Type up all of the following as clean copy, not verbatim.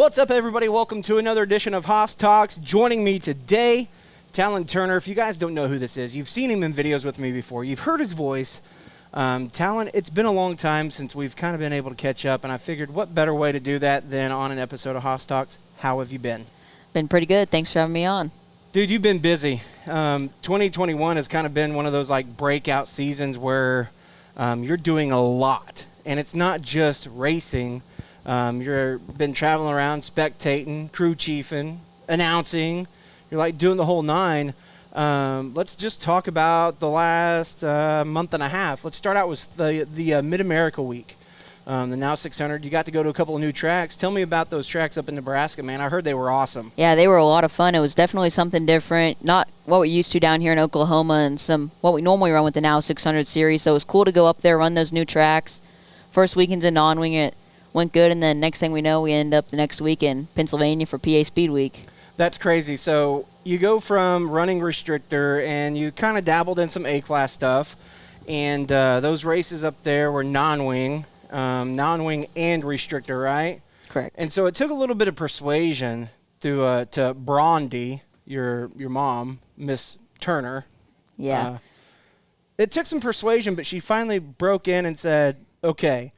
What's up, everybody? Welcome to another edition of Haas Talks. Joining me today, Talin Turner. If you guys don't know who this is, you've seen him in videos with me before. You've heard his voice. Talin, it's been a long time since we've kind of been able to catch up, and I figured what better way to do that than on an episode of Haas Talks. How have you been? Been pretty good. Thanks for having me on. Dude, you've been busy. 2021 has kind of been one of those like breakout seasons where you're doing a lot, and it's not just racing. You've been traveling around, spectating, crew chiefing, announcing. You're like doing the whole nine. Let's just talk about the last month and a half. Let's start out with the Mid-America week. The Now 600. You got to go to a couple of new tracks. Tell me about those tracks up in Nebraska, man. I heard they were awesome. Yeah, they were a lot of fun. It was definitely something different. Not what we're used to down here in Oklahoma and some what we normally run with the Now 600 series. So it was cool to go up there, run those new tracks. First weekend's in non-wing, it went good, and then next thing we know, we end up the next week in Pennsylvania for PA Speed Week. That's crazy. So you go from running restrictor, and you kind of dabbled in some A-class stuff, and those races up there were non-wing and restrictor, right? Correct. And so it took a little bit of persuasion to Brondy, your mom, Miss Turner. Yeah. It took some persuasion, but she finally broke in and said, okay.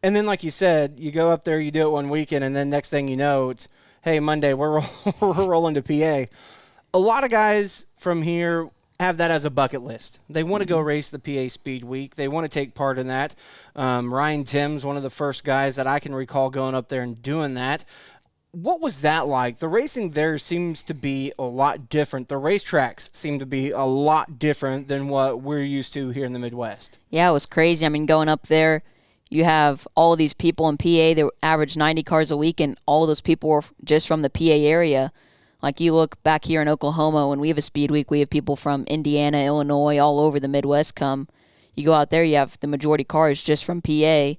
And then, like you said, you go up there, you do it one weekend, and then next thing you know, it's, hey, Monday, we're rolling to PA. A lot of guys from here have that as a bucket list. They want to go race the PA Speed Week. They want to take part in that. Ryan Tim's one of the first guys that I can recall going up there and doing that. What was that like? The racing there seems to be a lot different. The racetracks seem to be a lot different than what we're used to here in the Midwest. Yeah, it was crazy. I mean, going up there, you have all of these people in PA that average 90 cars a week, and all of those people were just from the PA area. Like you look back here in Oklahoma, when we have a speed week, we have people from Indiana, Illinois, all over the Midwest come. You go out there, you have the majority cars just from PA,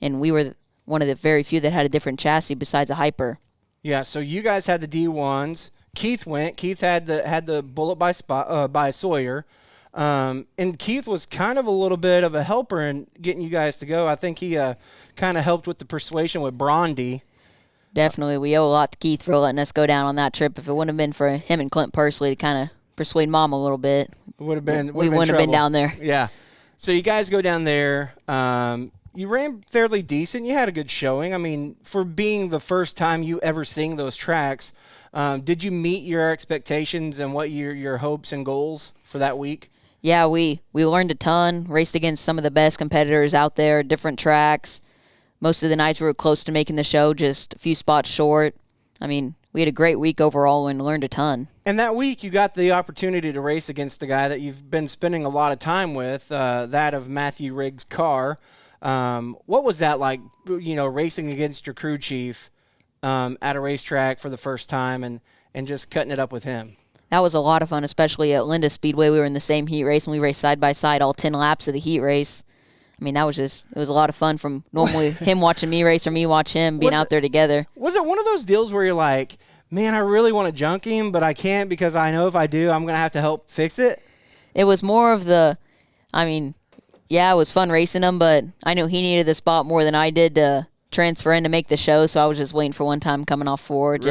and we were one of the very few that had a different chassis besides a Hyper. Yeah, so you guys had the D1s. Keith went. Keith had the Bullet by Sawyer. And Keith was kind of a little bit of a helper in getting you guys to go. I think he kind of helped with the persuasion with Brondy. Definitely. We owe a lot to Keith for letting us go down on that trip. If it wouldn't have been for him and Clint personally to kind of persuade Mom a little bit, we wouldn't have been down there. Yeah. So you guys go down there. You ran fairly decent. You had a good showing. I mean, for being the first time you ever seeing those tracks, did you meet your expectations and what your hopes and goals for that week? Yeah, we learned a ton, raced against some of the best competitors out there, different tracks. Most of the nights we were close to making the show, just a few spots short. I mean, we had a great week overall and learned a ton. And that week you got the opportunity to race against the guy that you've been spending a lot of time with, that of Matthew Riggs' car. What was that like, racing against your crew chief at a racetrack for the first time and just cutting it up with him? That was a lot of fun, especially at Linda Speedway. We were in the same heat race, and we raced side by side all 10 laps of the heat race. I mean, it was a lot of fun from normally him watching me race or me watch him being out there together. Was it one of those deals where you're like, man, I really want to junk him, but I can't because I know if I do, I'm going to have to help fix it? It was more of it was fun racing him, but I knew he needed the spot more than I did to transfer in to make the show, so I was just waiting for one time coming off forward,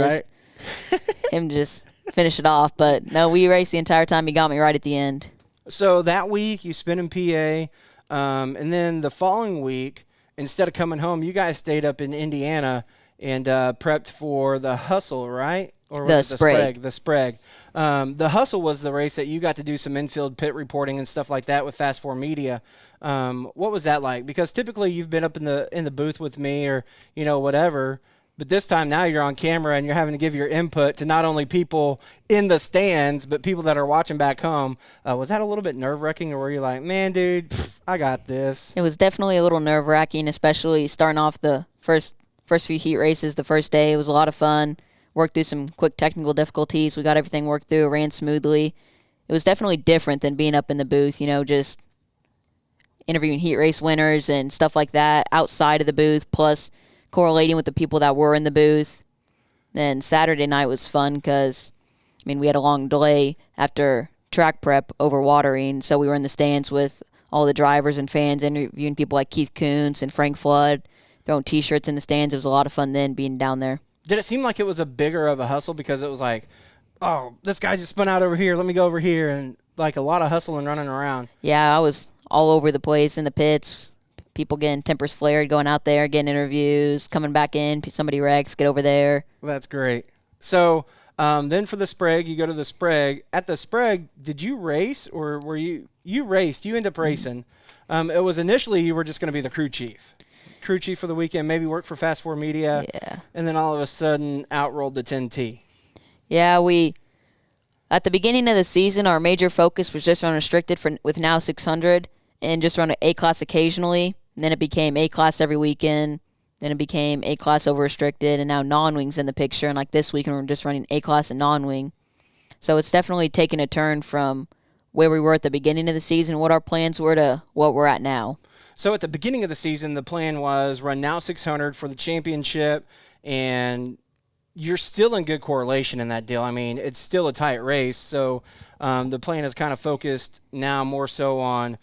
him just finish it off. But no, we raced the entire time. He got me right at the end. So that week you spent in PA, and then the following week, instead of coming home, you guys stayed up in Indiana and prepped for the Hustle, right? Or was the Sprague? The Sprague. The Hustle was the race that you got to do some infield pit reporting and stuff like that with Fast 4 Media. What was that like? Because typically you've been up in the booth with me or whatever. But this time now you're on camera and you're having to give your input to not only people in the stands, but people that are watching back home. Was that a little bit nerve-wracking, or were you like, man, dude, I got this? It was definitely a little nerve-wracking, especially starting off the first few heat races the first day. It was a lot of fun. Worked through some quick technical difficulties. We got everything worked through, ran smoothly. It was definitely different than being up in the booth, just interviewing heat race winners and stuff like that outside of the booth, plus correlating with the people that were in the booth. Then Saturday night was fun because, we had a long delay after track prep over watering, so we were in the stands with all the drivers and fans, interviewing people like Keith Kuntz and Frank Flood, throwing T-shirts in the stands. It was a lot of fun then being down there. Did it seem like it was a bigger of a hustle because it was like, oh, this guy just spun out over here, let me go over here, and like a lot of hustle and running around? Yeah, I was all over the place in the pits. People getting tempers flared, going out there, getting interviews, coming back in. Somebody wrecks, get over there. Well, that's great. So then for the Sprague, you go to the Sprague. At the Sprague, did you race or were you raced? You end up racing. It was initially you were just going to be the crew chief for the weekend, maybe work for Fast Four Media. Yeah. And then all of a sudden out rolled the 10T. Yeah, at the beginning of the season, our major focus was just on restricted with now 600 and just run A-Class occasionally. And then it became A-Class every weekend. Then it became A-Class over restricted, and now non-wing's in the picture. And like this weekend, we're just running A-Class and non-wing. So it's definitely taken a turn from where we were at the beginning of the season, what our plans were, to what we're at now. So at the beginning of the season, the plan was run now 600 for the championship, and you're still in good correlation in that deal. I mean, it's still a tight race, so the plan is kind of focused now more so on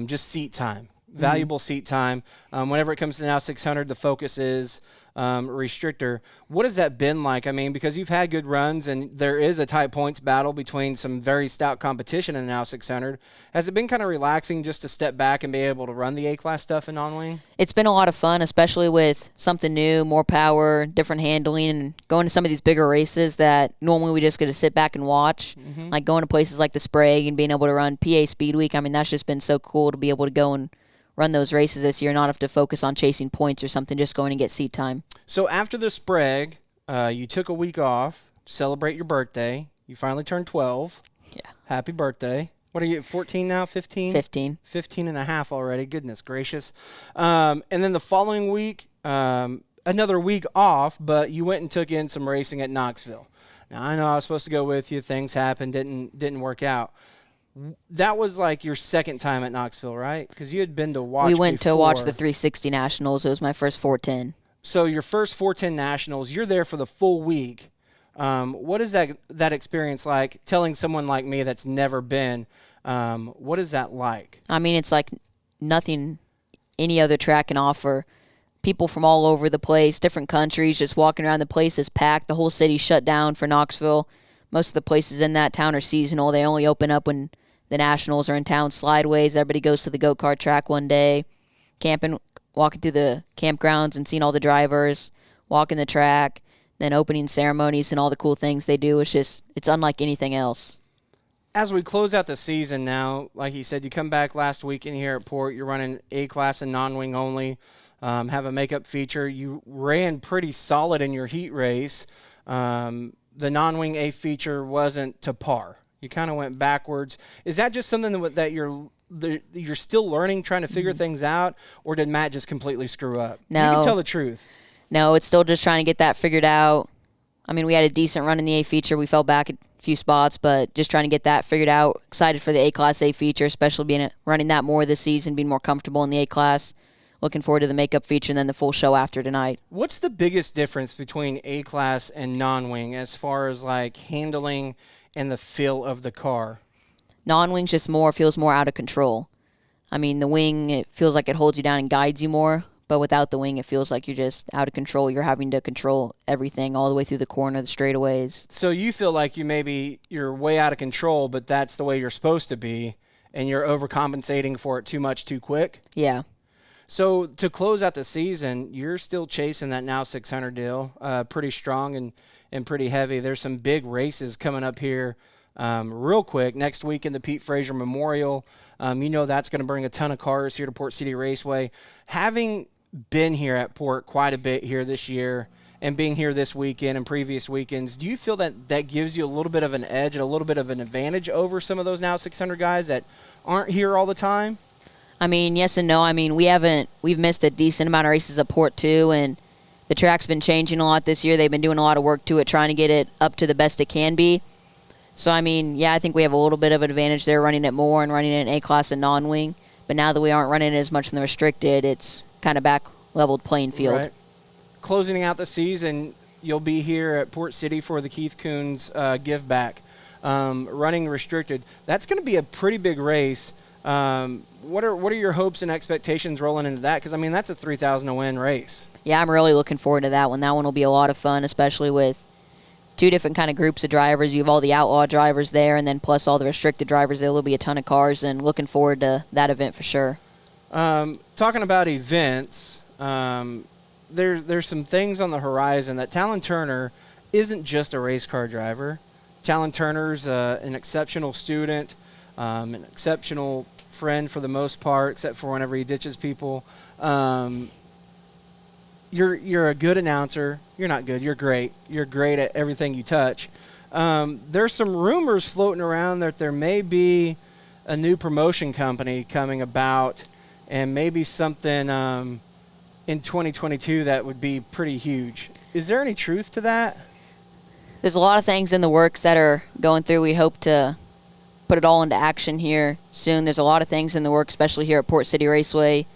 just seat time, valuable seat time. Whenever it comes to now 600, the focus is restrictor. What has that been like? I mean, because you've had good runs and there is a tight points battle between some very stout competition in the now 600. Has it been kind of relaxing just to step back and be able to run the A-Class stuff in non-wing? It's been a lot of fun, especially with something new, more power, different handling, and going to some of these bigger races that normally we just get to sit back and watch. Like going to places like the Sprague and being able to run PA Speed Week. I mean, that's just been so cool to be able to go and run those races this year, not have to focus on chasing points or something, just going and get seat time. So after the Sprague, you took a week off to celebrate your birthday. You finally turned 12. Yeah. Happy birthday. What are you, 14 now, 15? 15. 15 and a half already. Goodness gracious. And then the following week, another week off, but you went and took in some racing at Knoxville. Now, I know I was supposed to go with you. Things happened, didn't work out. That was like your second time at Knoxville, right? Because you had been to watch. We went to watch before. the 360 Nationals. It was my first 410. So your first 410 Nationals, you're there for the full week. What is that experience like? Telling someone like me that's never been, what is that like? I mean, it's like nothing any other track can offer. People from all over the place, different countries, just walking around. The place is packed. The whole city's shut down for Knoxville. Most of the places in that town are seasonal. They only open up when the Nationals are in town. Slideways, everybody goes to the go-kart track one day. Camping, walking through the campgrounds and seeing all the drivers, walking the track, then opening ceremonies and all the cool things they do. It's unlike anything else. As we close out the season now, like you said, you come back last weekend here at Port. You're running A-Class and non-wing only. Have a makeup feature. You ran pretty solid in your heat race. The non-wing A feature wasn't to par. You kind of went backwards. Is that just something that you're still learning, trying to figure things out, or did Matt just completely screw up? No. You can tell the truth. No, it's still just trying to get that figured out. I mean, we had a decent run in the A feature. We fell back a few spots, but just trying to get that figured out. Excited for the A-Class A feature, especially running that more this season, being more comfortable in the A-Class. Looking forward to the makeup feature and then the full show after tonight. What's the biggest difference between A-Class and non-wing as far as like handling and the feel of the car? Non-wing's just feels more out of control. I mean, the wing, it feels like it holds you down and guides you more, but without the wing, it feels like you're just out of control. You're having to control everything all the way through the corner, the straightaways. So you feel like you're way out of control, but that's the way you're supposed to be, and you're overcompensating for it too much too quick? Yeah. So to close out the season, you're still chasing that now 600 deal, pretty strong and pretty heavy. There's some big races coming up here real quick. Next week in the Pete Frazier Memorial, that's going to bring a ton of cars here to Port City Raceway. Having been here at Port quite a bit here this year and being here this weekend and previous weekends, do you feel that gives you a little bit of an edge and a little bit of an advantage over some of those now 600 guys that aren't here all the time? I mean, yes and no. I mean, we've missed a decent amount of races at Port too, and the track's been changing a lot this year. They've been doing a lot of work to it, trying to get it up to the best it can be. So, I mean, yeah, I think we have a little bit of an advantage there running it more and running it in A-Class and non-wing. But now that we aren't running it as much in the restricted, it's kind of back leveled playing field. Right. Closing out the season, you'll be here at Port City for the Keith Coons Give Back. Running restricted. That's going to be a pretty big race. What are your hopes and expectations rolling into that? Because, I mean, that's a 3,000 to win race. Yeah, I'm really looking forward to that one. That one will be a lot of fun, especially with two different kind of groups of drivers. You have all the outlaw drivers there, and then plus all the restricted drivers. There will be a ton of cars, and looking forward to that event for sure. Talking about events, there's some things on the horizon that Talin Turner isn't just a race car driver. Talin Turner's an exceptional student, an exceptional friend for the most part, except for whenever he ditches people. You're a good announcer. You're not good. You're great. You're great at everything you touch. There's some rumors floating around that there may be a new promotion company coming about, and maybe something in 2022 that would be pretty huge. Is there any truth to that? There's a lot of things in the works that are going through. We hope to put it all into action here soon. There's a lot of things in the works, especially here at Port City Raceway,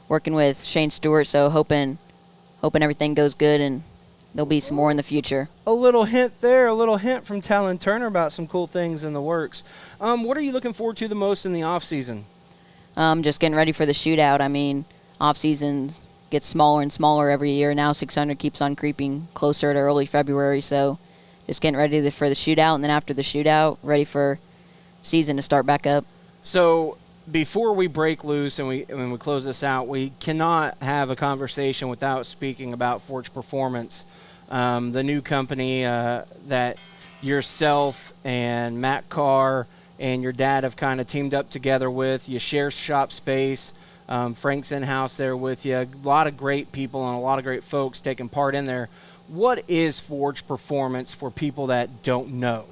working with Shane Stewart, so hoping everything goes good, and there'll be some more in the future. A little hint there, a little hint from Talin Turner about some cool things in the works. What are you looking forward to the most in the off-season? Just getting ready for the shootout. I mean, off-season gets smaller and smaller every year. Now 600 keeps on creeping closer to early February, so just getting ready for the shootout, and then after the shootout, ready for season to start back up. So before we break loose and we close this out, we cannot have a conversation without speaking about Forge Performance, the new company that yourself and Matt Carr and your dad have kind of teamed up together with. You share shop space. Frank's in-house there with you. A lot of great people and a lot of great folks taking part in there. What is Forge Performance for people that don't know?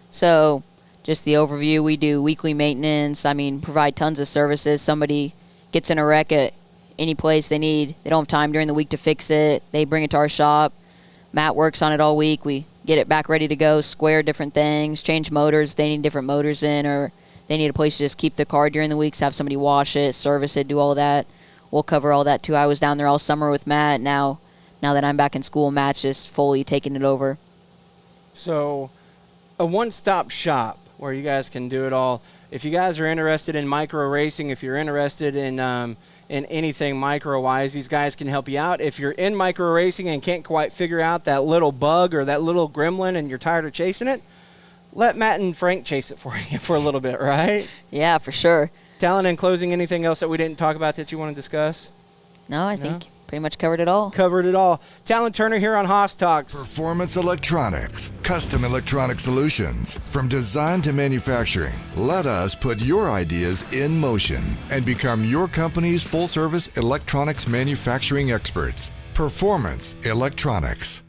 So just the overview, we do weekly maintenance. I mean, provide tons of services. Somebody gets in a wreck at any place they need. They don't have time during the week to fix it. They bring it to our shop. Matt works on it all week. We get it back ready to go, square different things, change motors. They need different motors in, or they need a place to just keep the car during the weeks, have somebody wash it, service it, do all of that. We'll cover all that too. I was down there all summer with Matt. Now that I'm back in school, Matt's just fully taking it over. So a one-stop shop where you guys can do it all. If you guys are interested in micro racing, if you're interested in anything micro-wise, these guys can help you out. If you're in micro racing and can't quite figure out that little bug or that little gremlin and you're tired of chasing it, let Matt and Frank chase it for you for a little bit, right? Yeah, for sure. Talin, in closing, anything else that we didn't talk about that you want to discuss? No, I think pretty much covered it all. Covered it all. Talin Turner here on Haas Talks. Performance Electronics, custom electronic solutions. From design to manufacturing, let us put your ideas in motion and become your company's full-service electronics manufacturing experts. Performance Electronics.